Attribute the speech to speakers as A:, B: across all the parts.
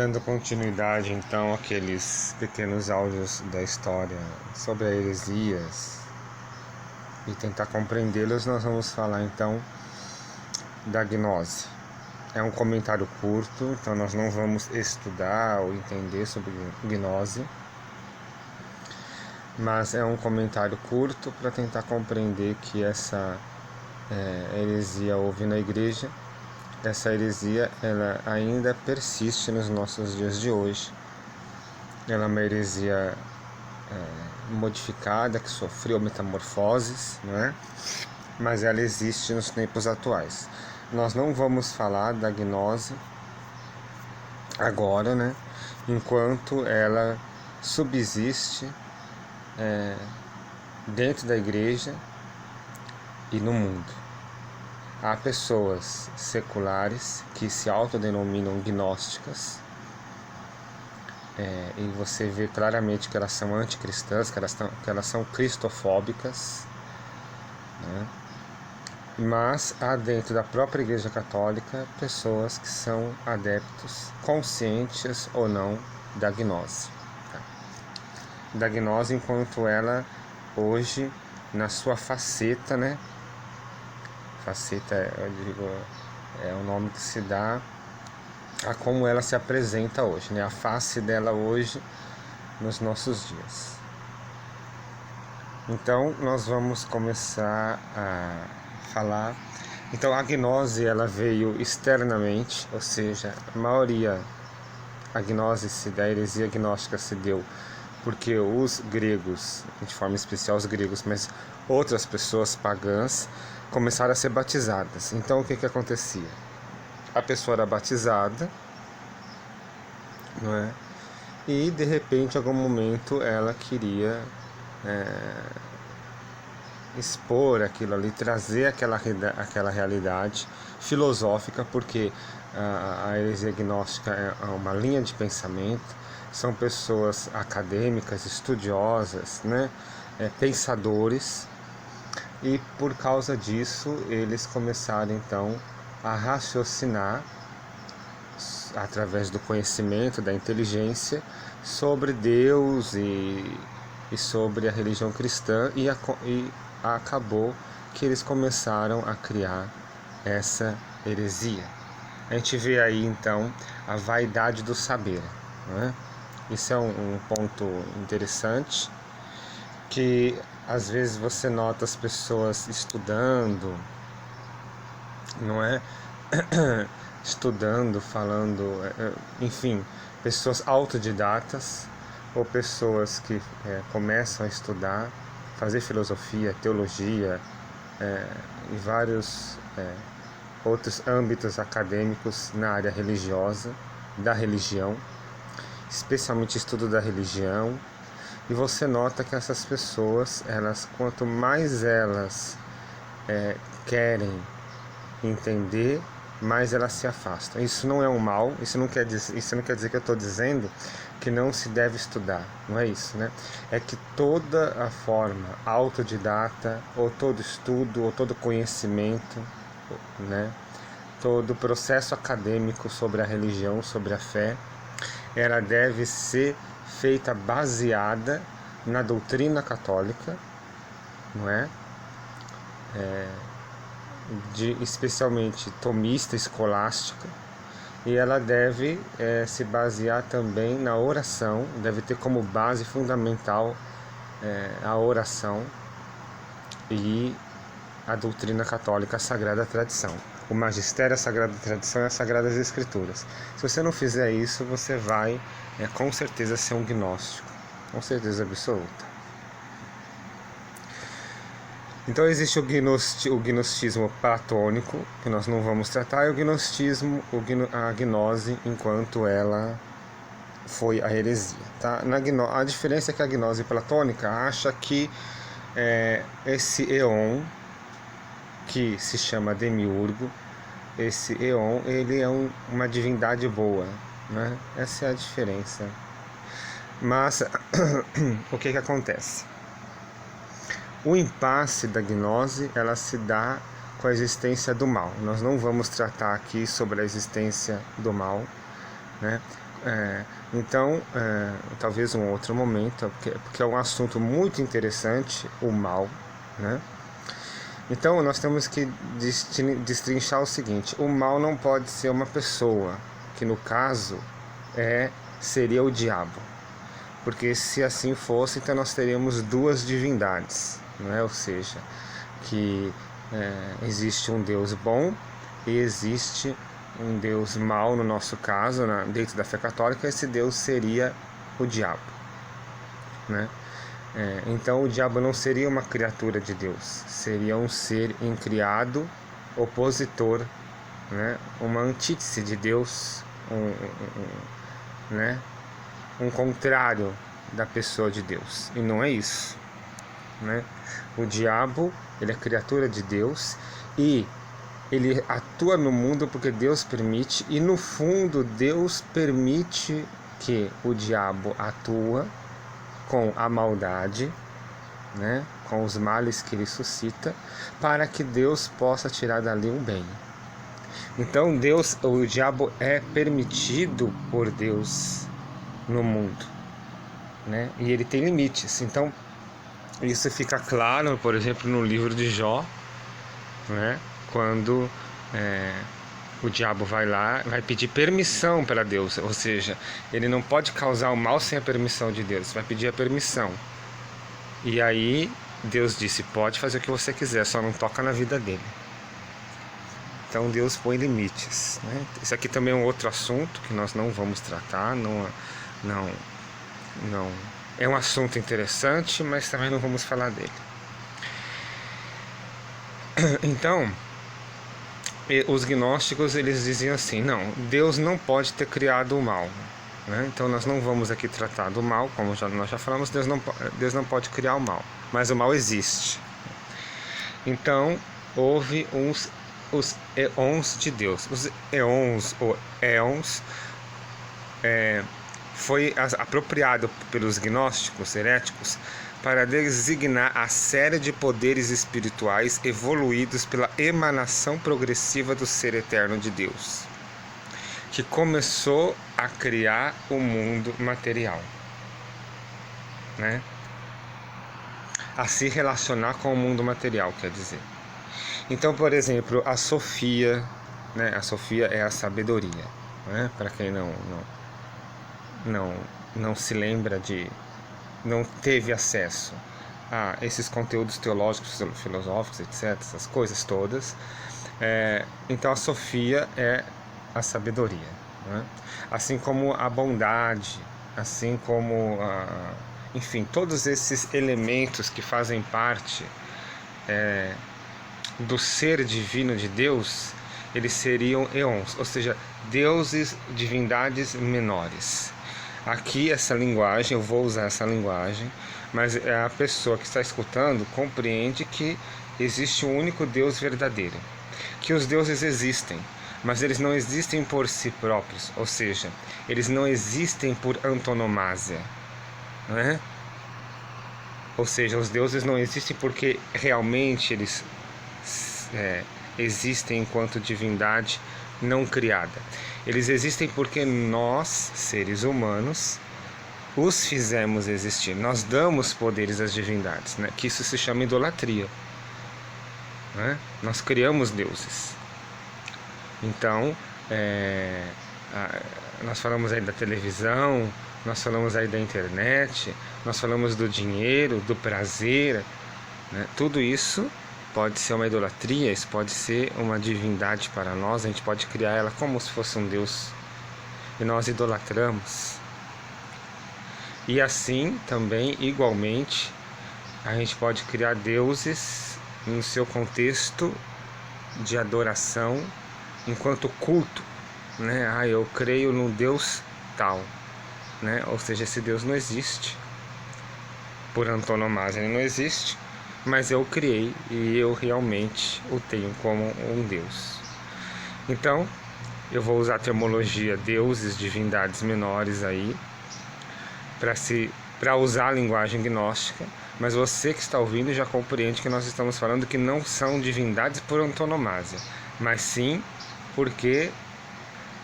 A: Dando continuidade então àqueles pequenos áudios da história sobre a heresias e tentar compreendê-los, nós vamos falar então da gnose. É um comentário curto, então nós não vamos estudar ou entender sobre gnose, mas é um comentário curto para tentar compreender que essa heresia houve na igreja. Essa heresia ela ainda persiste nos nossos dias de hoje. Ela é uma heresia modificada, que sofreu metamorfoses, não é? Mas ela existe nos tempos atuais. Nós não vamos falar da gnose agora, né? Enquanto ela subsiste dentro da igreja e no mundo. Há pessoas seculares que se autodenominam gnósticas, e você vê claramente que elas são anticristãs, que elas são cristofóbicas, né? Mas há dentro da própria Igreja Católica pessoas que são adeptos, conscientes ou não, da gnose. Da gnose enquanto ela hoje, na sua faceta, né? Faceta, eu digo, é o nome que se dá a como ela se apresenta hoje, né? A face dela hoje nos nossos dias. Então nós vamos começar a falar. Então a gnose ela veio externamente, ou seja, a gnose da heresia gnóstica se deu porque os gregos, de forma especial os gregos, mas outras pessoas pagãs começaram a ser batizadas. Então o que acontecia? A pessoa era batizada, não é? E de repente, em algum momento, ela queria expor aquilo ali, trazer aquela realidade filosófica, porque a heresia gnóstica é uma linha de pensamento, são pessoas acadêmicas, estudiosas, né? Pensadores, e por causa disso eles começaram então a raciocinar através do conhecimento, da inteligência, sobre Deus e sobre a religião cristã, e acabou que eles começaram a criar essa heresia. A gente vê aí então a vaidade do saber, não é? Isso é um ponto interessante, que às vezes você nota as pessoas estudando, não é? Estudando, falando, enfim, pessoas autodidatas ou pessoas que começam a estudar, fazer filosofia, teologia e vários outros âmbitos acadêmicos na área religiosa, da religião, especialmente estudo da religião. E você nota que essas pessoas, quanto mais elas querem entender, mais elas se afastam. Isso não é um mal, isso não quer dizer que eu estou dizendo que não se deve estudar, não é isso, né? É que toda a forma autodidata, ou todo estudo, ou todo conhecimento, né? Todo o processo acadêmico sobre a religião, sobre a fé, ela deve ser feita baseada na doutrina católica, não é? Especialmente tomista, escolástica, e ela deve se basear também na oração, deve ter como base fundamental a oração e a doutrina católica, a Sagrada Tradição. O magistério, a Sagrada Tradição e as Sagradas Escrituras. Se você não fizer isso, você vai com certeza ser um gnóstico, com certeza absoluta. Então existe o gnosticismo platônico, que nós não vamos tratar, e o gnosticismo, a gnose, enquanto ela foi a heresia. Tá? A diferença é que a gnose platônica acha que esse éon, que se chama Demiurgo, esse éon, ele é uma divindade boa, né? Essa é a diferença. Mas o que acontece? O impasse da gnose, ela se dá com a existência do mal. Nós não vamos tratar aqui sobre a existência do mal, né? Então, talvez um outro momento, porque é um assunto muito interessante, o mal, né? Então, nós temos que destrinchar o seguinte: o mal não pode ser uma pessoa, que no caso seria o diabo. Porque se assim fosse, então nós teríamos duas divindades, né? Ou seja, que existe um Deus bom e existe um Deus mau, no nosso caso, dentro da fé católica, esse Deus seria o diabo, né? Então o diabo não seria uma criatura de Deus, seria um ser incriado, opositor, né? Uma antítese de Deus, né? Um contrário da pessoa de Deus, e não é isso, né? O diabo, ele é criatura de Deus e ele atua no mundo porque Deus permite, e no fundo Deus permite que o diabo atua com a maldade, né? Com os males que ele suscita, para que Deus possa tirar dali um bem. Então o diabo é permitido por Deus no mundo, né? E ele tem limites. Então isso fica claro, por exemplo, no livro de Jó, né? Quando o diabo vai lá, vai pedir permissão para Deus, ou seja, ele não pode causar o mal sem a permissão de Deus, vai pedir a permissão. E aí Deus disse: pode fazer o que você quiser, só não toca na vida dele. Então Deus põe limites, né? Isso aqui também é um outro assunto que nós não vamos tratar, não é um assunto interessante, mas também não vamos falar dele. Então, os gnósticos, eles diziam assim: não, Deus não pode ter criado o mal, né? Então nós não vamos aqui tratar do mal, como nós já falamos, Deus não pode criar o mal, mas o mal existe. Então houve os éons de Deus. Os éons ou éons foi apropriado pelos gnósticos heréticos para designar a série de poderes espirituais evoluídos pela emanação progressiva do ser eterno de Deus, que começou a criar o mundo material, né? A se relacionar com o mundo material, quer dizer. Então, por exemplo, a Sofia, né? A Sofia é a sabedoria, né? Para quem não se lembra não teve acesso a esses conteúdos teológicos, filosóficos, etc., essas coisas todas. Então a Sofia é a sabedoria, né? Assim como a bondade, assim como enfim, todos esses elementos que fazem parte do ser divino de Deus, eles seriam éons, ou seja, deuses, divindades menores. Aqui essa linguagem, eu vou usar essa linguagem, mas a pessoa que está escutando compreende que existe um único Deus verdadeiro, que os deuses existem, mas eles não existem por si próprios, ou seja, eles não existem por antonomasia, né? Ou seja, os deuses não existem porque realmente eles existem enquanto divindade não criada. Eles existem porque nós, seres humanos, os fizemos existir. Nós damos poderes às divindades, né? Que isso se chama idolatria, né? Nós criamos deuses. Então, nós falamos aí da televisão, nós falamos aí da internet, nós falamos do dinheiro, do prazer, né? Tudo isso pode ser uma idolatria, isso pode ser uma divindade para nós, a gente pode criar ela como se fosse um Deus e nós idolatramos. E assim também, igualmente, a gente pode criar deuses no seu contexto de adoração enquanto culto, né? Eu creio no Deus tal, né? Ou seja, esse Deus não existe, por antonomasia ele não existe, mas eu criei e eu realmente o tenho como um Deus. Então, eu vou usar a termologia deuses, divindades menores aí, para usar a linguagem gnóstica, mas você que está ouvindo já compreende que nós estamos falando que não são divindades por antonomasia, mas sim porque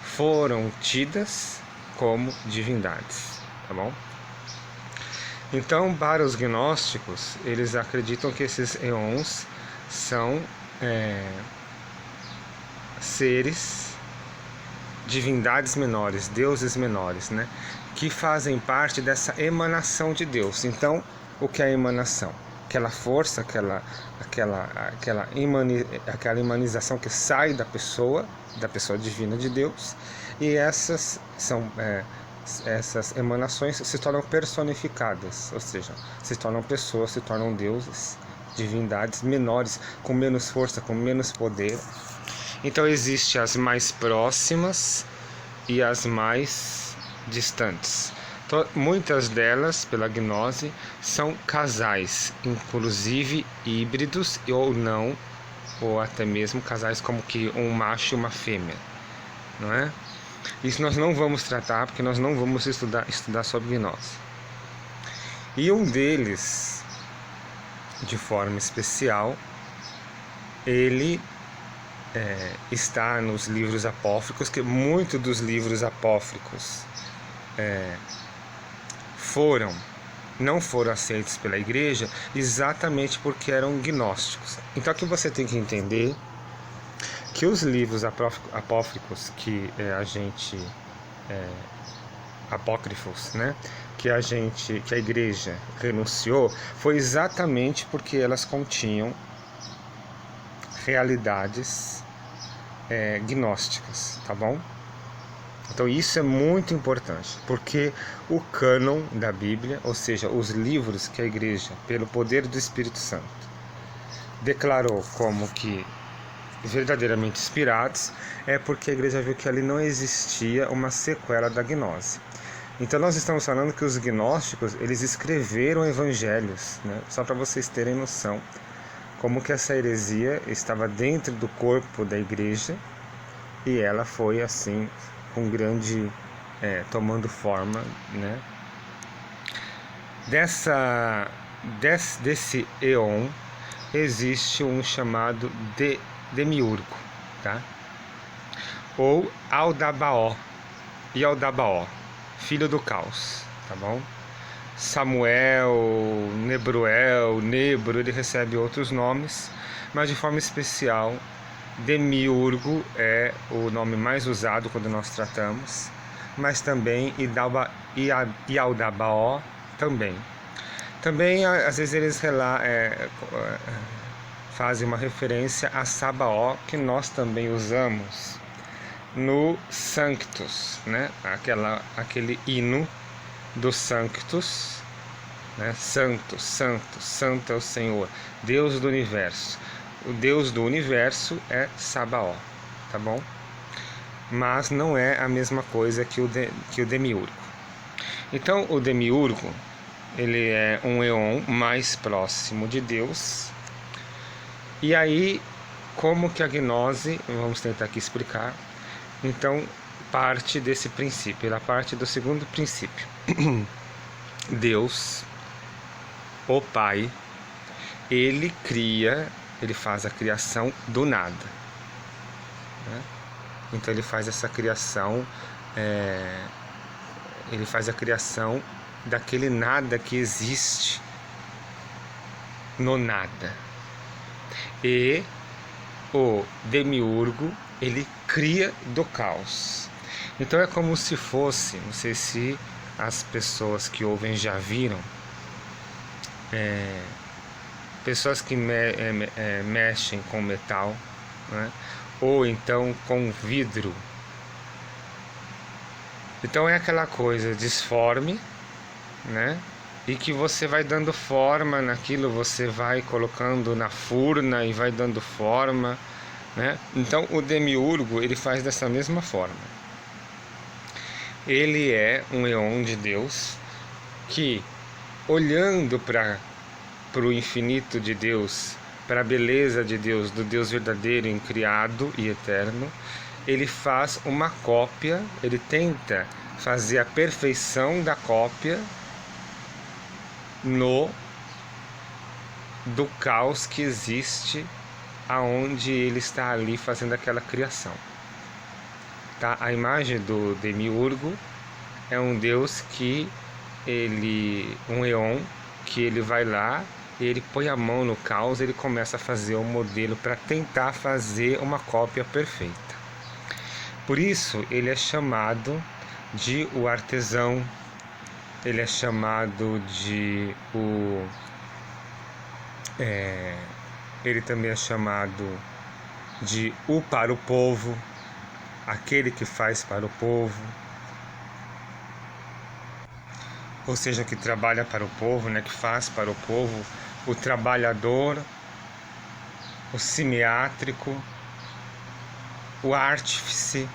A: foram tidas como divindades, tá bom? Então, para os gnósticos, eles acreditam que esses eons são seres, divindades menores, deuses menores, né? Que fazem parte dessa emanação de Deus. Então, o que é a emanação? Aquela força, aquela imanização que sai da pessoa divina de Deus, e essas emanações se tornam personificadas, ou seja, se tornam pessoas, se tornam deuses, divindades menores, com menos força, com menos poder. Então existem as mais próximas e as mais distantes. Então, muitas delas, pela gnose, são casais, inclusive híbridos ou não, ou até mesmo casais como que um macho e uma fêmea, não é? Isso nós não vamos tratar, porque nós não vamos estudar sobre gnose. E um deles, de forma especial, ele está nos livros apócrifos, que muitos dos livros apócrifos não foram aceitos pela igreja exatamente porque eram gnósticos. Então aqui você tem que entender que os livros apócrifos que apócrifos, né, que a igreja renunciou, foi exatamente porque elas continham realidades gnósticas, tá bom? Então isso é muito importante, porque o cânon da Bíblia, ou seja, os livros que a igreja, pelo poder do Espírito Santo, declarou como que verdadeiramente inspirados, é porque a igreja viu que ali não existia uma sequela da gnose. Então nós estamos falando que os gnósticos, eles escreveram evangelhos, né? Só para vocês terem noção como que essa heresia estava dentro do corpo da igreja, e ela foi assim com grande tomando forma, né? Desse eon existe um chamado Demiurgo, tá? Ou Aldabaó, filho do caos, tá bom? Samuel, Nebro, ele recebe outros nomes, mas de forma especial, Demiurgo é o nome mais usado quando nós tratamos, mas também Aldabaó também. Também, às vezes, eles fazem uma referência a Sabaó, que nós também usamos no Sanctus, né? Aquele hino do Sanctus, né? Santo, santo, santo é o Senhor, Deus do universo. O Deus do universo é Sabaó, tá bom? Mas não é a mesma coisa que o Demiurgo. Então, o Demiurgo, ele é um eon mais próximo de Deus. E aí, como que a gnose, vamos tentar aqui explicar, então, parte desse princípio, ela parte do segundo princípio. Deus, o Pai, ele faz a criação do nada, né? Então ele faz essa criação, ele faz a criação daquele nada que existe no nada. E o Demiurgo, ele cria do caos. Então é como se fosse, não sei se as pessoas que ouvem já viram, pessoas que mexem com metal, né? Ou então com vidro. Então é aquela coisa disforme, né? E que você vai dando forma naquilo, você vai colocando na furna e vai dando forma, né? Então o Demiurgo, ele faz dessa mesma forma. Ele é um eon de Deus que, olhando para o infinito de Deus, para a beleza de Deus, do Deus verdadeiro, incriado e eterno, ele faz uma cópia, ele tenta fazer a perfeição da cópia do caos que existe aonde ele está ali fazendo aquela criação. Tá? A imagem do Demiurgo é um Deus que um Eon, que ele vai lá, ele põe a mão no caos, ele começa a fazer um modelo para tentar fazer uma cópia perfeita. Por isso ele é chamado de o artesão, ele é chamado de ele também é chamado de o para o povo, aquele que faz para o povo, ou seja, que trabalha para o povo, né, que faz para o povo, o trabalhador, o semiátrico, o artífice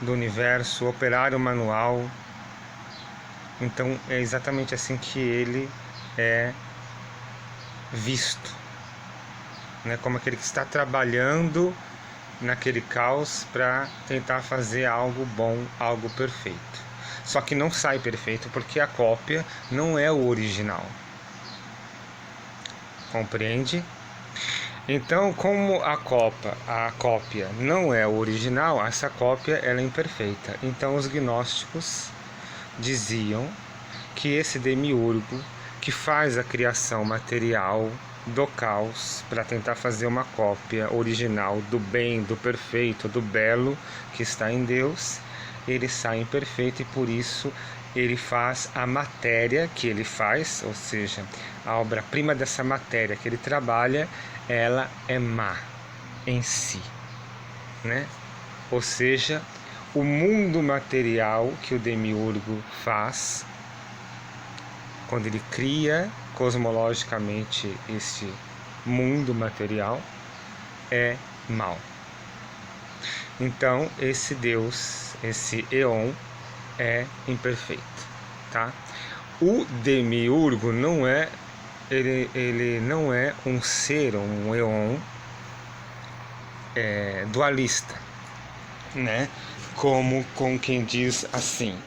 A: do universo, o operário manual. Então é exatamente assim que ele é visto, né, como aquele que está trabalhando naquele caos para tentar fazer algo bom, algo perfeito. Só que não sai perfeito porque a cópia não é o original. Compreende? Então, como a cópia não é o original, essa cópia ela é imperfeita. Então, os gnósticos diziam que esse demiurgo que faz a criação material do caos para tentar fazer uma cópia original do bem, do perfeito, do belo que está em Deus, ele sai imperfeito e por isso ele faz a matéria que ele faz, ou seja, a obra-prima dessa matéria que ele trabalha, ela é má em si, né? Ou seja, o mundo material que o demiurgo faz, quando ele cria cosmologicamente esse mundo material, é mau. Então, esse Deus, esse Eon, é imperfeito, tá? O demiurgo não é, ele não é um ser, um Eon dualista, né? Como com quem diz assim,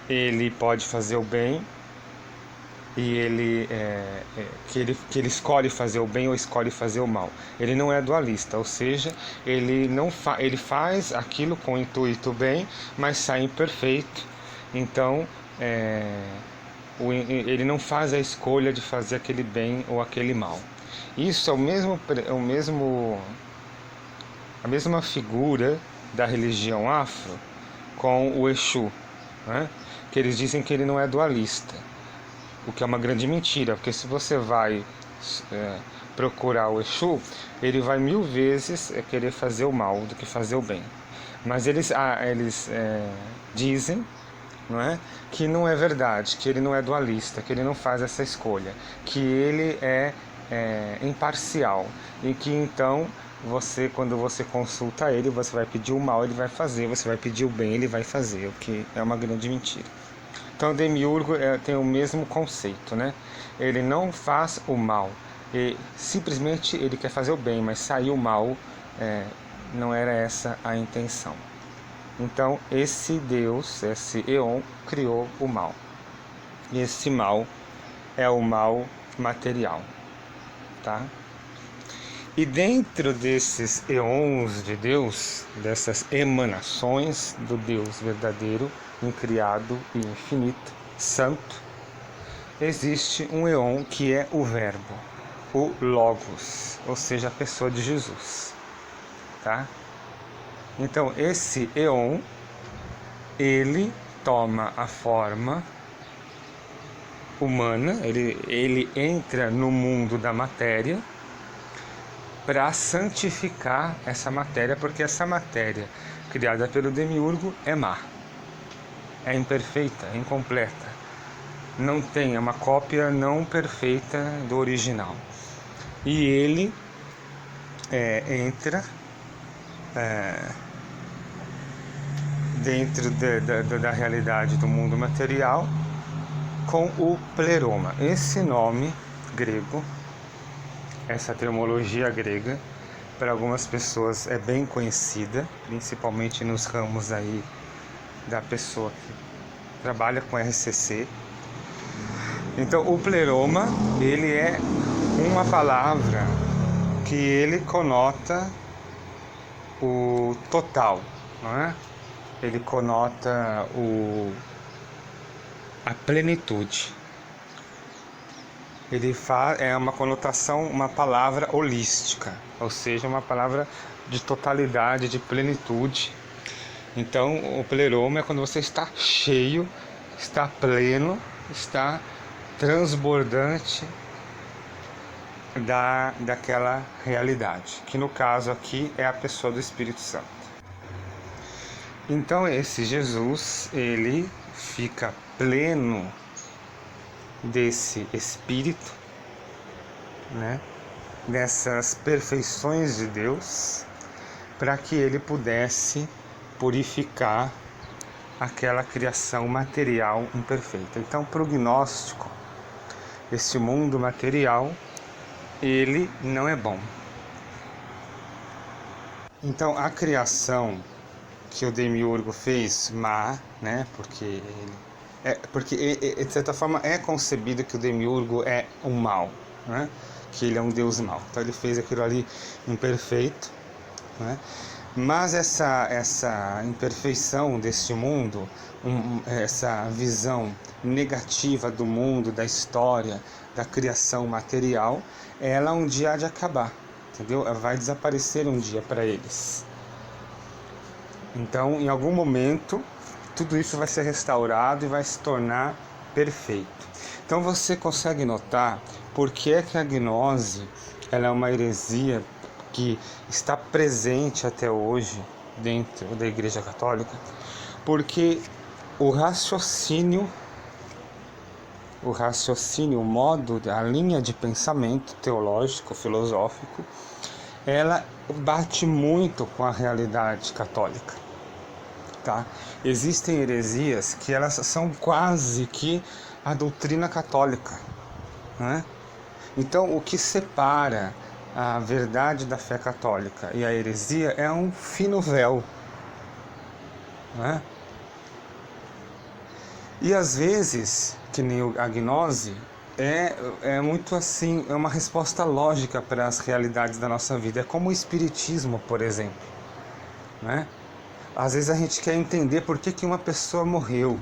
A: ele pode fazer o bem e que ele escolhe fazer o bem ou escolhe fazer o mal. Ele não é dualista, ou seja, ele faz aquilo com o intuito bem, mas sai imperfeito. Então, ele não faz a escolha de fazer aquele bem ou aquele mal. Isso é a mesma figura da religião afro com o Exu, né? Que eles dizem que ele não é dualista. O que é uma grande mentira, porque se você vai procurar o Exu, ele vai 1000 vezes querer fazer o mal do que fazer o bem. Mas eles dizem, não é, que não é verdade, que ele não é dualista, que ele não faz essa escolha, que ele é imparcial e que então quando você consulta ele, você vai pedir o mal, ele vai fazer, você vai pedir o bem, ele vai fazer, o que é uma grande mentira. Então o demiurgo tem o mesmo conceito, né? Ele não faz o mal, simplesmente ele quer fazer o bem, mas saiu o mal, não era essa a intenção. Então esse Deus, esse Eon, criou o mal. E esse mal é o mal material, tá? E dentro desses eons de Deus, dessas emanações do Deus verdadeiro, incriado e infinito, santo, existe um eon que é o Verbo, o Logos, ou seja, a pessoa de Jesus, tá? Então esse eon, ele toma a forma humana, ele entra no mundo da matéria para santificar essa matéria, porque essa matéria criada pelo demiurgo é má, é imperfeita, é incompleta, não tem, é uma cópia não perfeita do original. E ele entra dentro da realidade do mundo material com o pleroma. Esse nome grego, essa terminologia grega, para algumas pessoas é bem conhecida, principalmente nos ramos aí da pessoa que trabalha com RCC. Então o pleroma, ele é uma palavra que ele conota o total, não é? ele conota a plenitude. É uma conotação, uma palavra holística, ou seja, uma palavra de totalidade, de plenitude. Então, o pleroma é quando você está cheio, está pleno, está transbordante daquela realidade, que no caso aqui é a pessoa do Espírito Santo. Então, esse Jesus, ele fica pleno desse Espírito, né, dessas perfeições de Deus, para que ele pudesse purificar aquela criação material imperfeita. Então, para o gnóstico, esse mundo material, ele não é bom. Então, a criação que o Demiurgo fez má, né, porque de certa forma é concebido que o Demiurgo é um mal, né, que ele é um deus mau. Então ele fez aquilo ali imperfeito, né? Mas essa imperfeição deste mundo, essa visão negativa do mundo, da história, da criação material, ela um dia há de acabar, entendeu? Ela vai desaparecer um dia para eles. Então, em algum momento, tudo isso vai ser restaurado e vai se tornar perfeito. Então, você consegue notar por que é que a gnose ela é uma heresia que está presente até hoje dentro da Igreja Católica? Porque o raciocínio, o modo, a linha de pensamento teológico, filosófico, ela bate muito com a realidade católica. Tá? Existem heresias que elas são quase que a doutrina católica, né? Então, o que separa a verdade da fé católica e a heresia é um fino véu, né? E às vezes, que nem a gnose, é muito assim, é uma resposta lógica para as realidades da nossa vida. É como o espiritismo, por exemplo, né? Às vezes a gente quer entender por que uma pessoa morreu,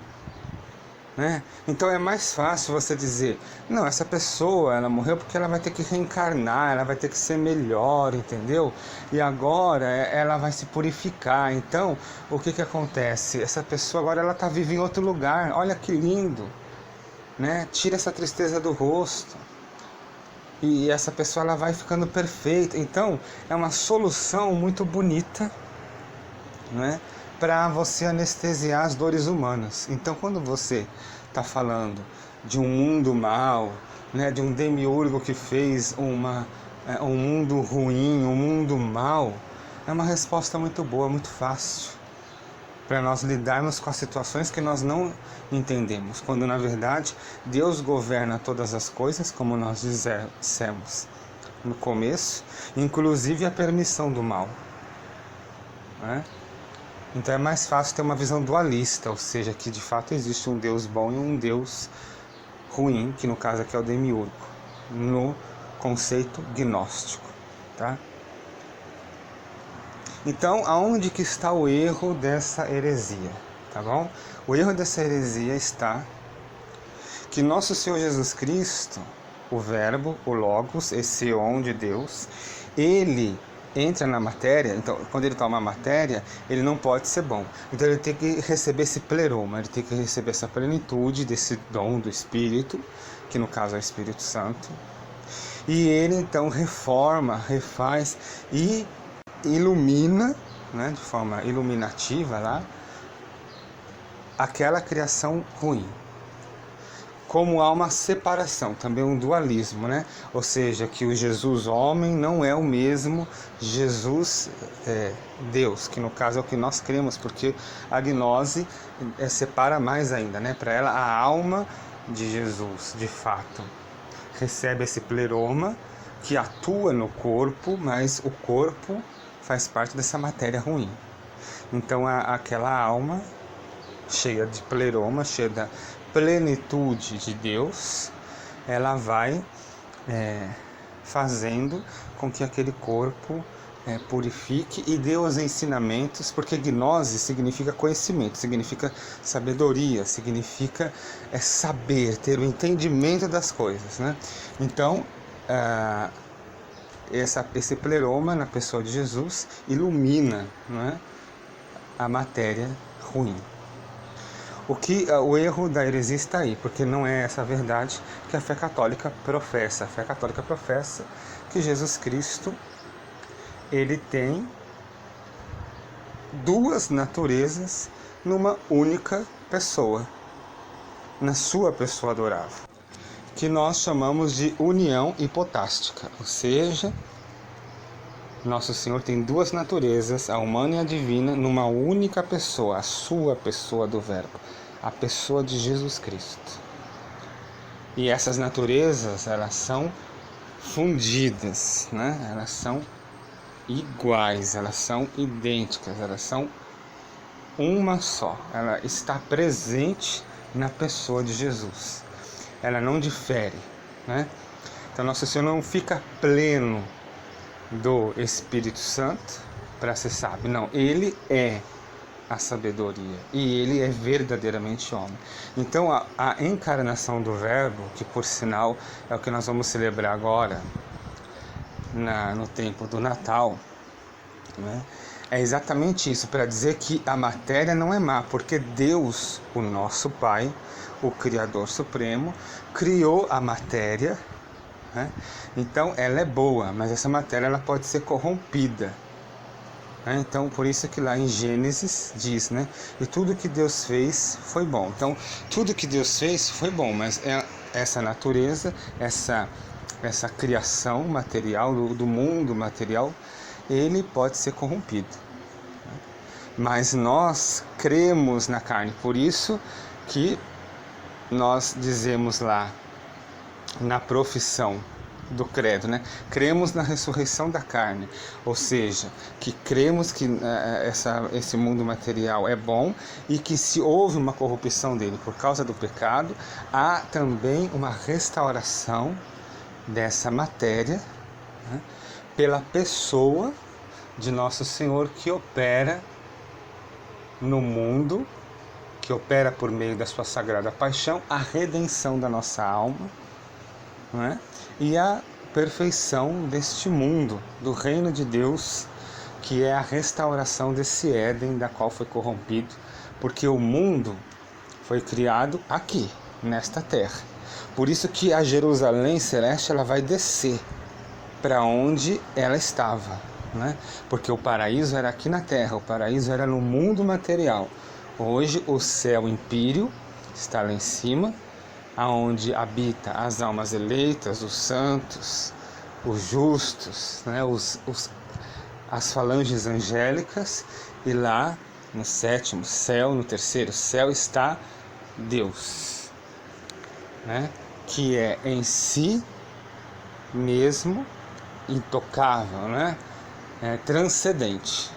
A: né? Então é mais fácil você dizer, não, essa pessoa ela morreu porque ela vai ter que reencarnar, ela vai ter que ser melhor, entendeu? E agora ela vai se purificar. Então o que acontece? Essa pessoa agora ela está viva em outro lugar, olha que lindo, né? Tira essa tristeza do rosto e essa pessoa ela vai ficando perfeita. Então é uma solução muito bonita, né, para você anestesiar as dores humanas. Então, quando você está falando de um mundo mau, né, de um demiurgo que fez um mundo ruim, um mundo mau, é uma resposta muito boa, muito fácil para nós lidarmos com as situações que nós não entendemos, quando na verdade Deus governa todas as coisas, como nós dissemos no começo, inclusive a permissão do mal, né? Então é mais fácil ter uma visão dualista, ou seja, que de fato existe um Deus bom e um Deus ruim, que no caso aqui é o demiurgo, no conceito gnóstico, tá? Então, aonde que está o erro dessa heresia, tá bom? O erro dessa heresia está que nosso Senhor Jesus Cristo, o Verbo, o Logos, esse On de Deus, ele entra na matéria. Então, quando ele toma a matéria, ele não pode ser bom. Então, ele tem que receber esse pleroma, ele tem que receber essa plenitude desse dom do Espírito, que no caso é o Espírito Santo. E ele, então, reforma, refaz e ilumina, né, de forma iluminativa lá, aquela criação ruim. Como há uma separação, também um dualismo, né? Ou seja, que o Jesus homem não é o mesmo Jesus Deus, que no caso é o que nós cremos, porque a gnose separa mais ainda, né? Para ela, a alma de Jesus, de fato, recebe esse pleroma que atua no corpo, mas o corpo faz parte dessa matéria ruim. Então, aquela alma cheia de pleroma, cheia da plenitude de Deus, ela vai fazendo com que aquele corpo purifique e dê os ensinamentos, porque gnose significa conhecimento, significa sabedoria, significa saber, ter o entendimento das coisas, né? Então, esse pleroma na pessoa de Jesus ilumina, né, a matéria ruim. O erro da heresia está aí, porque não é essa a verdade que a fé católica professa. A fé católica professa que Jesus Cristo, ele tem duas naturezas numa única pessoa, na sua pessoa adorável, que nós chamamos de união hipotástica, ou seja, Nosso Senhor tem duas naturezas, a humana e a divina, numa única pessoa, a sua pessoa do Verbo, a pessoa de Jesus Cristo. E essas naturezas, elas são fundidas, né? Elas são iguais, elas são idênticas, elas são uma só. Ela está presente na pessoa de Jesus. Ela não difere, né? Então Nosso Senhor não fica pleno do Espírito Santo para ser sábio. Não, ele é a sabedoria e ele é verdadeiramente homem. Então a encarnação do Verbo, que por sinal é o que nós vamos celebrar agora no tempo do Natal, né? É exatamente isso, para dizer que a matéria não é má, porque Deus, o nosso Pai, o Criador Supremo, criou a matéria, né? Então ela é boa, mas essa matéria ela pode ser corrompida, né? Então por isso que lá em Gênesis diz, né? E tudo que Deus fez foi bom. Então tudo que Deus fez foi bom, mas essa natureza, essa criação material do mundo material, ele pode ser corrompido, né? Mas nós cremos na carne, por isso que nós dizemos lá na profissão do credo, né? Cremos na ressurreição da carne, ou seja, que cremos que esse mundo material é bom e que se houve uma corrupção dele por causa do pecado, há também uma restauração dessa matéria, né, pela pessoa de Nosso Senhor que opera no mundo, que opera por meio da sua sagrada paixão, a redenção da nossa alma, né? E a perfeição deste mundo, do reino de Deus, que é a restauração desse Éden, da qual foi corrompido, porque o mundo foi criado aqui, nesta terra. Por isso que a Jerusalém celeste ela vai descer para onde ela estava, né? Porque o paraíso era aqui na terra, o paraíso era no mundo material. Hoje o céu empírio está lá em cima, aonde habita as almas eleitas, os santos, os justos, né? As falanges angélicas, e lá no sétimo céu, no terceiro céu está Deus, né? Que é em si mesmo intocável, né? Transcendente,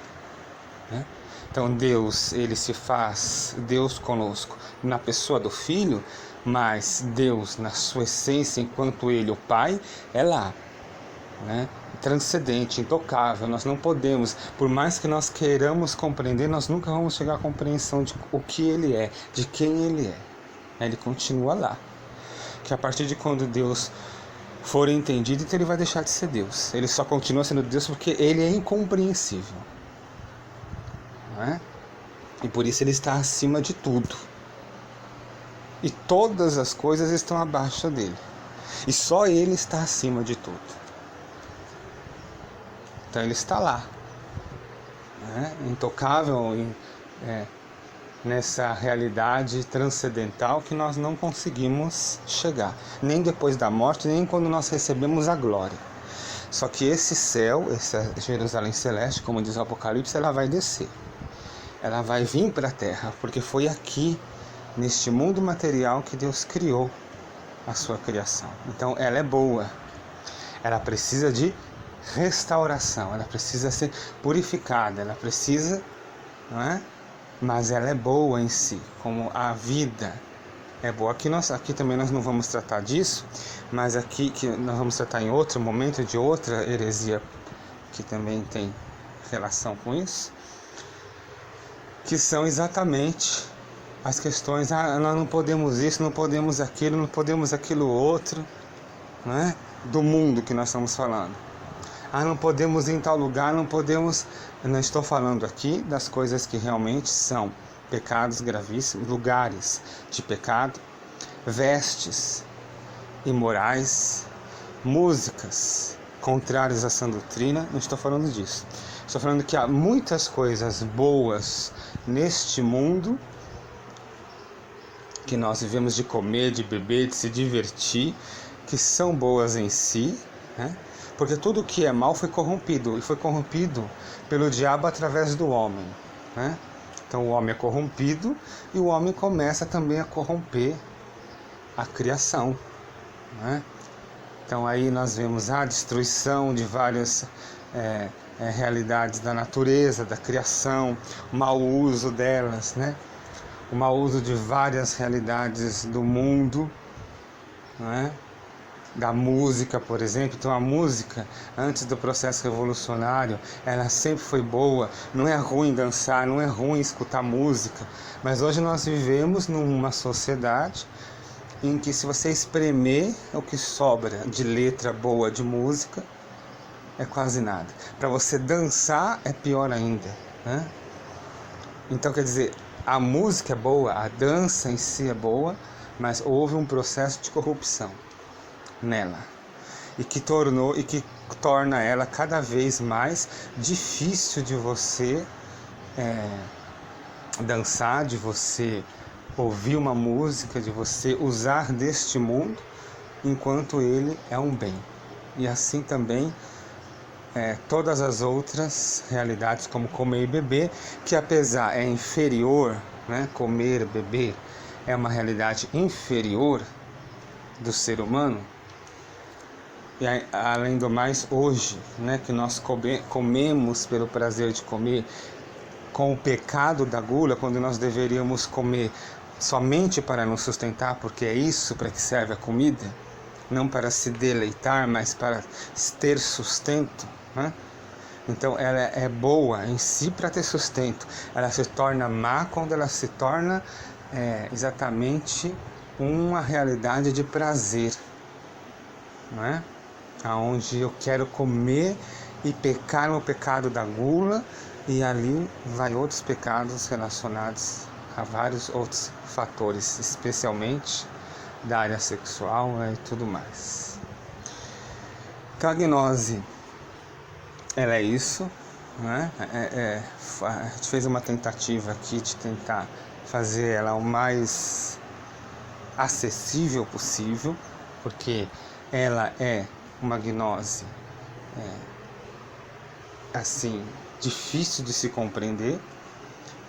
A: né? Então Deus, ele se faz Deus conosco na pessoa do Filho, mas Deus na sua essência, enquanto ele, o Pai, é lá, né? Transcendente, intocável. Nós não podemos, por mais que nós queiramos compreender, nós nunca vamos chegar à compreensão de o que ele é, de quem ele é. Ele continua lá. Que a partir de quando Deus for entendido, então ele vai deixar de ser Deus. Ele só continua sendo Deus porque ele é incompreensível, não é? E por isso ele está acima de tudo. E todas as coisas estão abaixo dele. E só ele está acima de tudo. Então ele está lá, né? Intocável, nessa realidade transcendental que nós não conseguimos chegar, nem depois da morte, nem quando nós recebemos a glória. Só que esse céu, essa Jerusalém celeste, como diz o Apocalipse, ela vai descer, ela vai vir para a terra, porque foi aqui, neste mundo material, que Deus criou a sua criação. Então ela é boa, ela precisa de restauração, ela precisa ser purificada, ela precisa, não é? Mas ela é boa em si, como a vida é boa. Aqui também nós não vamos tratar disso, mas aqui que nós vamos tratar em outro momento de outra heresia que também tem relação com isso, que são exatamente as questões, nós não podemos isso, não podemos aquilo outro, né? Do mundo que nós estamos falando. Não podemos ir em tal lugar, não estou falando aqui das coisas que realmente são pecados gravíssimos, lugares de pecado, vestes imorais, músicas contrárias à sã doutrina, não estou falando disso. Estou falando que há muitas coisas boas neste mundo que nós vivemos, de comer, de beber, de se divertir, que são boas em si, né? Porque tudo que é mal foi corrompido, e foi corrompido pelo diabo através do homem, né? Então o homem é corrompido e o homem começa também a corromper a criação, né? Então aí nós vemos a destruição de várias realidades da natureza, da criação, o mau uso delas, né? O mau uso de várias realidades do mundo, né? Da música, por exemplo. Então a música, antes do processo revolucionário, ela sempre foi boa. Não é ruim dançar, não é ruim escutar música, mas hoje nós vivemos numa sociedade em que, se você espremer o que sobra de letra boa de música, é quase nada. Para você dançar é pior ainda, né? Então, quer dizer, a música é boa, a dança em si é boa, mas houve um processo de corrupção nela, e que torna ela cada vez mais difícil de você dançar, de você ouvir uma música, de você usar deste mundo enquanto ele é um bem. E assim também todas as outras realidades, como comer e beber, que apesar inferior, né? Comer, beber é uma realidade inferior do ser humano. E além do mais, hoje, né, que nós comemos pelo prazer de comer, com o pecado da gula, quando nós deveríamos comer somente para nos sustentar, porque é isso para que serve a comida, não para se deleitar, mas para ter sustento, né? Então ela é boa em si para ter sustento. Ela se torna má quando ela se torna exatamente uma realidade de prazer, não é? Onde eu quero comer e pecar no pecado da gula, e ali vai outros pecados relacionados a vários outros fatores, especialmente da área sexual e tudo mais. Então a gnose, ela é isso, né? A gente fez uma tentativa aqui de tentar fazer ela o mais acessível possível, porque ela é uma gnose assim, difícil de se compreender,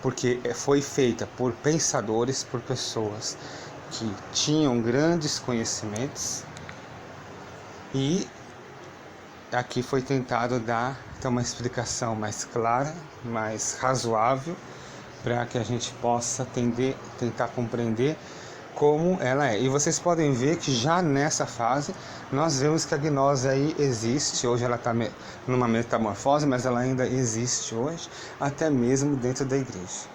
A: porque foi feita por pensadores, por pessoas que tinham grandes conhecimentos, e aqui foi tentado dar então uma explicação mais clara, mais razoável, para que a gente possa tentar compreender como ela é. E vocês podem ver que já nessa fase nós vemos que a gnose aí existe. Hoje ela está numa metamorfose, mas ela ainda existe hoje, até mesmo dentro da igreja,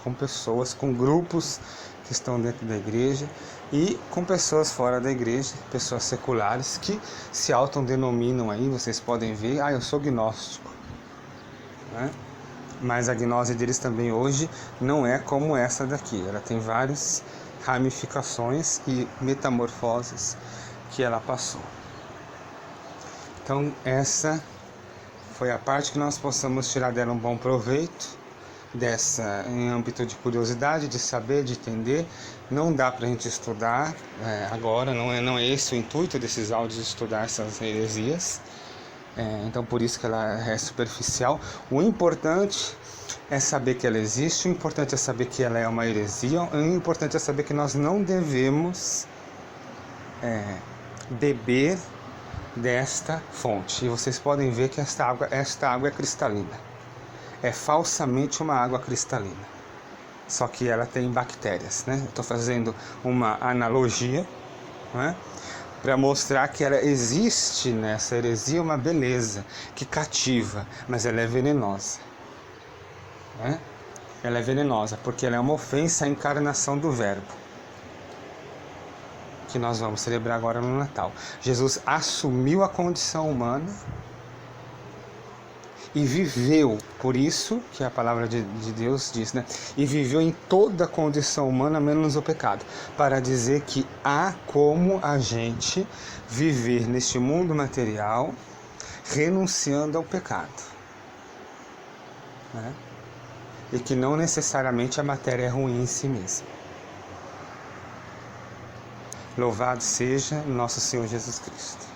A: com pessoas, com grupos que estão dentro da igreja e com pessoas fora da igreja, pessoas seculares que se autodenominam aí. Vocês podem ver, eu sou gnóstico, né? Mas a gnose deles também hoje não é como essa daqui. Ela tem várias ramificações e metamorfoses que ela passou. Então essa foi a parte que nós possamos tirar dela um bom proveito, dessa em âmbito de curiosidade, de saber, de entender. Não dá para a gente estudar agora, não é esse o intuito desses áudios, estudar essas heresias. Então por isso que ela é superficial. O importante é saber que ela existe, o importante é saber que ela é uma heresia, o importante é saber que nós não devemos beber desta fonte. E vocês podem ver que esta água é cristalina. É falsamente uma água cristalina, só que ela tem bactérias, né? Estou fazendo uma analogia, né? para mostrar que ela existe nessa heresia uma beleza que cativa, mas ela é venenosa. Né? Ela é venenosa porque ela é uma ofensa à encarnação do Verbo, que nós vamos celebrar agora no Natal. Jesus assumiu a condição humana e viveu, por isso que a palavra de Deus diz, né? E viveu em toda a condição humana, menos o pecado, para dizer que há como a gente viver neste mundo material renunciando ao pecado, né? E que não necessariamente a matéria é ruim em si mesma. Louvado seja nosso Senhor Jesus Cristo.